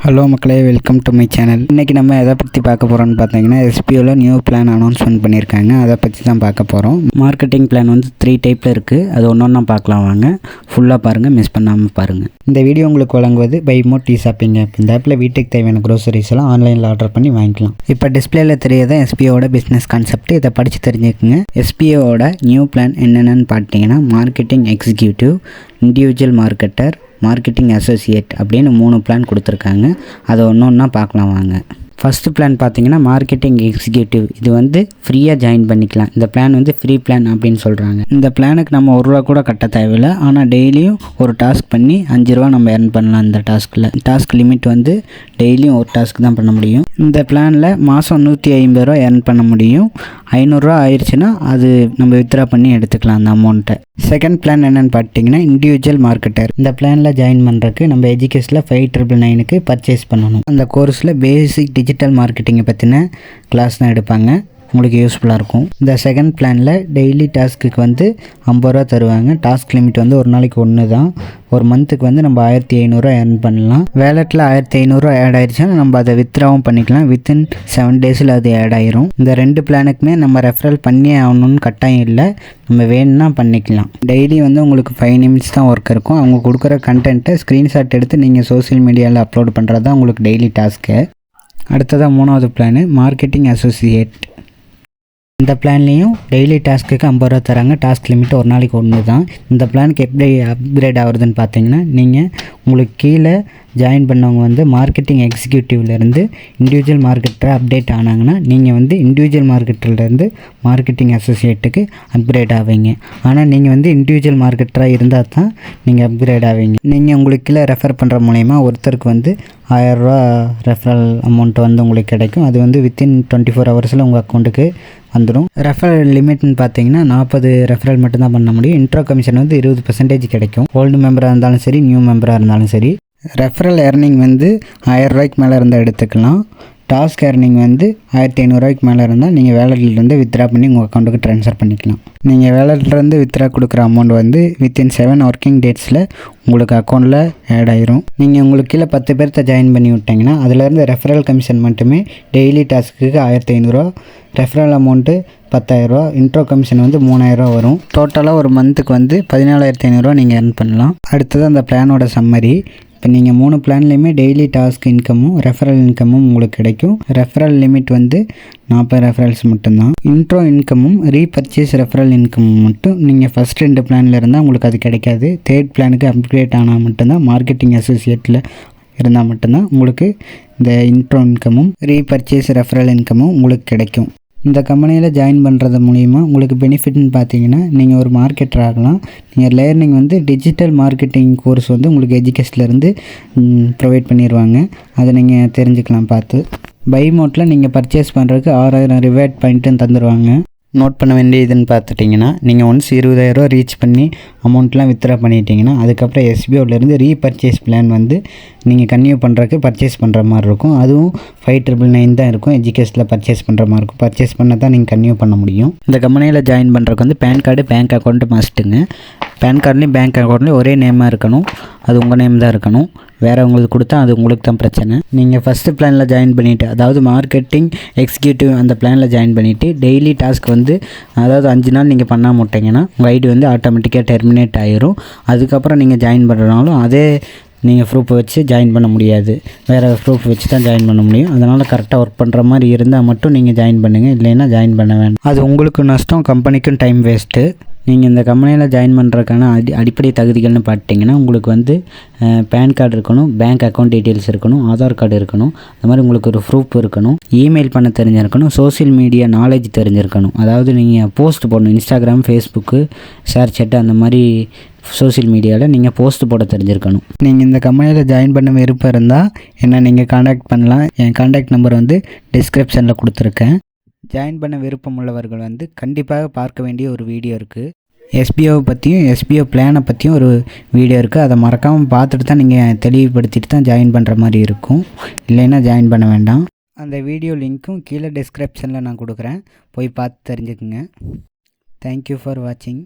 Hello மக்களே, welcome to my channel. இன்றைக்கி நம்ம எதை பற்றி பார்க்க போகிறோம்னு பார்த்தீங்கன்னா, எஸ்பிஓவில் நியூ பிளான் அனௌன்ஸ்மெண்ட் பண்ணியிருக்காங்க. அதை பற்றி தான் பார்க்க போகிறோம். மார்க்கெட்டிங் பிளான் வந்து 3 டைப்பில் இருக்குது. அது ஒன்றா பார்க்கலாம் வாங்க. ஃபுல்லாக பாருங்கள், மிஸ் பண்ணாமல் பாருங்கள். இந்த வீடியோ உங்களுக்கு வழங்குவது by more tea shopping app. இந்த ஆப்பில் வீட்டுக்கு தேவையான க்ரோசரிஸ் எல்லாம் ஆன்லைனில் ஆர்டர் பண்ணி வாங்கிக்கலாம். இப்போ டிஸ்பிளேல தெரியாத எஸ்பிஓட பிஸ்னஸ் கான்செப்ட், இதை படித்து தெரிஞ்சுக்குங்க. எஸ்பிஓட நியூ பிளான் என்னென்னு பார்த்தீங்கன்னா, marketing executive, individual marketer, marketing associate அப்படின்னு 3 பிளான் கொடுத்துருக்காங்க. அதை ஒன்றா பார்க்கலாம் வாங்க. ஃபஸ்ட்டு பிளான் பார்த்தீங்கன்னா மார்க்கெட்டிங் எக்ஸிக்யூட்டிவ். இது வந்து ஃப்ரீயாக ஜாயின் பண்ணிக்கலாம். இந்த பிளான் வந்து ஃப்ரீ பிளான் அப்படின்னு சொல்கிறாங்க. இந்த பிளானுக்கு நம்ம ₹1 கூட கட்ட தேவையில்லை. ஆனால் டெய்லியும் ஒரு டாஸ்க் பண்ணி ₹5 நம்ம earn பண்ணலாம். இந்த டாஸ்க் லிமிட் வந்து டெய்லியும் ஒரு டாஸ்க் தான் பண்ண முடியும். இந்த பிளானில் மாதம் ₹150 earn பண்ண முடியும். ₹500 ஆயிடுச்சுன்னா அது நம்ம வித்ட்ரா பண்ணி எடுத்துக்கலாம் அந்த அமௌண்ட்டை. செகண்ட் பிளான் என்னென்னு பார்த்தீங்கன்னா, இண்டிவிஜுவல் மார்க்கெட்டர். இந்த பிளானில் ஜாயின் பண்ணுறதுக்கு நம்ம எஜுகேஷனில் 5999க்கு பர்ச்சேஸ் பண்ணணும். அந்த கோர்ஸில் பேசிக் டிஜிட்டல் மார்க்கெட்டிங்கை பற்றின கிளாஸ் தான் எடுப்பாங்க. உங்களுக்கு யூஸ்ஃபுல்லாக இருக்கும். இந்த செகண்ட் பிளானில் டெய்லி டாஸ்க்குக்கு வந்து ₹50 தருவாங்க. டாஸ்க் லிமிட் வந்து ஒரு நாளைக்கு 1 தான். ஒரு மந்த்துக்கு வந்து நம்ம ₹1500 earn பண்ணலாம். வேலெட்டில் ₹1500 ஆட் ஆயிடுச்சுன்னா நம்ம அதை வித்ட்ராவும் பண்ணிக்கலாம். வித்தின் 7 டேஸில் அது ஆட் ஆயிரும். இந்த 2 பிளானுக்குமே நம்ம ரெஃபரல் பண்ணி ஆகணும்னு கட்டாயம் இல்லை. நம்ம வேணும்னா பண்ணிக்கலாம். டெய்லி வந்து உங்களுக்கு 5 நிமிட்ஸ் தான் ஒர்க் இருக்கும். அவங்க கொடுக்குற கண்டென்ட்டை ஸ்க்ரீன்ஷாட் எடுத்து நீங்கள் சோஷியல் மீடியாவில் அப்லோட் பண்ணுறது தான் உங்களுக்கு டெய்லி டாஸ்க்கு. அடுத்ததாக 3வது பிளானு மார்க்கெட்டிங் அசோசியேட். இந்த பிளான்லேயும் டெய்லி டாஸ்க்குக்கு ₹50 தராங்க. டாஸ்க் லிமிட் ஒரு நாளைக்கு 1 தான். இந்த பிளானுக்கு எப்படி அப்கிரேட் ஆகுறதுன்னு பார்த்தீங்கன்னா, நீங்கள் உங்களுக்கு கீழே ஜாயின் பண்ணவங்க வந்து மார்க்கெட்டிங் எக்ஸிக்யூட்டிவ்லேருந்து இண்டிவிஜுவல் மார்க்கெட்டராக அப்டேட் ஆனாங்கன்னா, நீங்கள் வந்து இண்டிவிஜுவல் மார்க்கெட்டர்லேருந்து மார்க்கெட்டிங் அசோசியேட்டுக்கு அப்கிரேட் ஆவீங்க. ஆனால் நீங்கள் வந்து இண்டிவிஜுவல் மார்க்கெட்டராக இருந்தால் தான் நீங்கள் அப்கிரேட் ஆவீங்க. நீங்கள் உங்களுக்கு கீழே ரெஃபர் பண்ணுற மூலயமா ஒருத்தருக்கு வந்து ₹1000 ரெஃபரல் அமௌண்ட் வந்து உங்களுக்கு கிடைக்கும். அது வந்து வித்தின் 24 ஹவர்ஸில் உங்கள் அக்கௌண்ட்டுக்கு வந்துடும். ரெஃபரல் லிமிட்னு பார்த்தீங்கன்னா 40 ரெஃபரல் மட்டும்தான் பண்ண முடியும். இன்ட்ரோ கமிஷன் வந்து 20% கிடைக்கும். ஓல்டு மெம்பராக இருந்தாலும் சரி, நியூ மெம்பராக இருந்தாலும் சரி. ரெஃபரல் ஏர்னிங் வந்து ₹1000 மேலே இருந்தால் எடுத்துக்கலாம். டாஸ்க் ஏர்னிங் வந்து ₹1500 மேலே இருந்தால் நீங்கள் வேலட்லேருந்து வித்ட்ரா பண்ணி உங்கள் அக்கௌண்ட்டுக்கு ட்ரான்ஸ்ஃபர் பண்ணிக்கலாம். நீங்கள் வேலட்லேருந்து வித்ட்ரா கொடுக்குற அமௌண்ட் வந்து வித்தின் 7 ஒர்க்கிங் டேட்ஸில் உங்களுக்கு அக்கௌண்ட்டில் ஆட் ஆயிரும். நீங்கள் உங்களுக்கு கீழே 10 பேர்த்த ஜாயின் பண்ணி விட்டிங்கன்னா அதுலேருந்து ரெஃபரல் கமிஷன் மட்டுமே டெய்லி டாஸ்க்குக்கு ₹1500, ரெஃபரல் அமௌண்ட்டு ₹10,000, இன்ட்ரோ கமிஷன் வந்து ₹3000 வரும். டோட்டலாக ஒரு மந்த்துக்கு வந்து ₹14,500 நீங்கள் earn பண்ணலாம். அடுத்தது அந்த பிளானோட சம்மரி. இப்போ நீங்கள் 3 பிளான்லேயுமே டெய்லி டாஸ்க் இன்கமும் ரெஃபரல் இன்கமும் உங்களுக்கு கிடைக்கும். ரெஃபரல் லிமிட் வந்து 40 ரெஃபரல்ஸ் மட்டும்தான். இன்ட்ரோ இன்கமும் ரீபர்ச்சேஸ் ரெஃபரல் இன்கமும் மட்டும் நீங்கள் ஃபஸ்ட் 2 பிளானில் இருந்தால் உங்களுக்கு அது கிடைக்காது. 3rd பிளானுக்கு அப்கிரேட் ஆனால் மட்டும்தான், மார்க்கெட்டிங் அசோசியேட்டில் இருந்தால் மட்டும்தான் உங்களுக்கு இந்த இன்ட்ரோ இன்கமும் ரீபர்ச்சேஸ் ரெஃபரல் இன்கமும் உங்களுக்கு கிடைக்கும். இந்த கம்பெனியில் ஜாயின் பண்ணுறது மூலிமா உங்களுக்கு பெனிஃபிட்னு பார்த்தீங்கன்னா, நீங்கள் ஒரு மார்க்கெட்டர் ஆகலாம். நீங்கள் லேர்னிங் வந்து டிஜிட்டல் மார்க்கெட்டிங் கோர்ஸ் வந்து உங்களுக்கு எஜுகேஷன்லேருந்து ப்ரொவைட் பண்ணிடுவாங்க. அதை நீங்கள் தெரிஞ்சுக்கலாம் பார்த்து. பை மோட்டில் நீங்கள் பர்ச்சேஸ் பண்ணுறதுக்கு 6000 ரிவார்ட் பாயிண்ட்டும் தந்துடுவாங்க. நோட் பண்ண வேண்டியதுன்னு பார்த்துட்டிங்கன்னா, நீங்கள் ஒன்ஸ் ₹20,000 ரீச் பண்ணி அமௌண்ட்லாம் வித்ட்ரா பண்ணிட்டீங்கன்னா, அதுக்கப்புறம் எஸ்பிஓலேருந்து ரீபர்ச்சேஸ் பிளான் வந்து நீங்கள் கன்டினியூ பண்ணுறதுக்கு பர்ச்சேஸ் பண்ணுற மாதிரி இருக்கும். அதுவும் 5999 தான் இருக்கும். எஜுகேஷனில் பர்ச்சேஸ் பண்ணுற மாதிரி இருக்கும். பர்ச்சேஸ் பண்ண தான் நீங்கள் கன்டினியூ பண்ண முடியும். இந்த கம்பெனியில் ஜாயின் பண்ணுறதுக்கு வந்து பேன் கார்டு, பேங்க் அக்கௌண்ட்டு மஸ்ட்டுங்க. பேன் கார்ட்லேயும் பேங்க் அக்கௌண்ட்லேயும் ஒரே நேமாக இருக்கணும். அது உங்கள் நேம் தான் இருக்கணும். வேறு உங்களுக்கு கொடுத்தா அது உங்களுக்கு தான் பிரச்சனை. நீங்கள் ஃபஸ்ட்டு பிளானில் ஜாயின் பண்ணிவிட்டு, அதாவது மார்க்கெட்டிங் எக்ஸிக்யூட்டிவ் அந்த பிளானில் ஜாயின் பண்ணிவிட்டு டெய்லி டாஸ்க் வந்து அதாவது 5 நாள் நீங்கள் பண்ணாமல் விட்டிங்கன்னா உங்கள் ஐடி வந்து ஆட்டோமேட்டிக்காக டெர்மினேட் ஆகிரும். அதுக்கப்புறம் நீங்கள் ஜாயின் பண்ணுறனாலும் அதே நீங்கள் ப்ரூஃப் வச்சு ஜாயின் பண்ண முடியாது. வேறு ப்ரூஃப் வச்சு தான் ஜாயின் பண்ண முடியும். அதனால் கரெக்டாக ஒர்க் பண்ணுற மாதிரி இருந்தால் மட்டும் நீங்கள் ஜாயின் பண்ணுங்கள். இல்லைன்னா ஜாயின் பண்ண வேண்டாம். அது உங்களுக்கு நஷ்டம், கம்பெனிக்கும் டைம் வேஸ்ட்டு. நீங்கள் இந்த கம்பெனியில் ஜாயின் பண்ணுறதுக்கான அடிப்படை தகுதிகள்னு பார்த்திங்கன்னா, உங்களுக்கு வந்து பேன் கார்டு இருக்கணும், பேங்க் அக்கௌண்ட் டீட்டெயில்ஸ் இருக்கணும், ஆதார் கார்டு இருக்கணும். அந்த மாதிரி உங்களுக்கு ஒரு ப்ரூஃப் இருக்கணும், இமெயில் பண்ண தெரிஞ்சிருக்கணும், சோஷியல் மீடியா நாலேஜ் தெரிஞ்சிருக்கணும். அதாவது நீங்கள் போஸ்ட் போடணும். இன்ஸ்டாகிராம், ஃபேஸ்புக்கு, ஷேர் சேட்டு அந்த மாதிரி சோஷியல் மீடியாவில் நீங்கள் போஸ்ட் போட தெரிஞ்சிருக்கணும். நீங்கள் இந்த கம்பெனியில் ஜாயின் பண்ண விருப்பம் இருந்தால் என்ன நீங்கள் காண்டாக்ட் பண்ணலாம். என் காண்டாக்ட் நம்பர் வந்து டிஸ்கிரிப்ஷனில் கொடுத்துருக்கேன். ஜாயின் பண்ண விருப்பம் உள்ளவர்கள் வந்து கண்டிப்பாக பார்க்க வேண்டிய ஒரு வீடியோ இருக்குது. எஸ்பிஓவை பற்றியும் எஸ்பிஓ பிளானை பற்றியும் ஒரு வீடியோ இருக்குது. அதை மறக்காமல் பார்த்துட்டு தான் நீங்கள் தெளிவுபடுத்திட்டு தான் ஜாயின் பண்ணுற மாதிரி இருக்கும். இல்லைன்னா ஜாயின் பண்ண வேண்டாம். அந்த வீடியோ லிங்க்கும் கீழே டிஸ்கிரிப்ஷனில் நான் கொடுக்குறேன். போய் பார்த்து தெரிஞ்சுக்குங்க. தேங்க்யூ ஃபார் வாட்சிங்.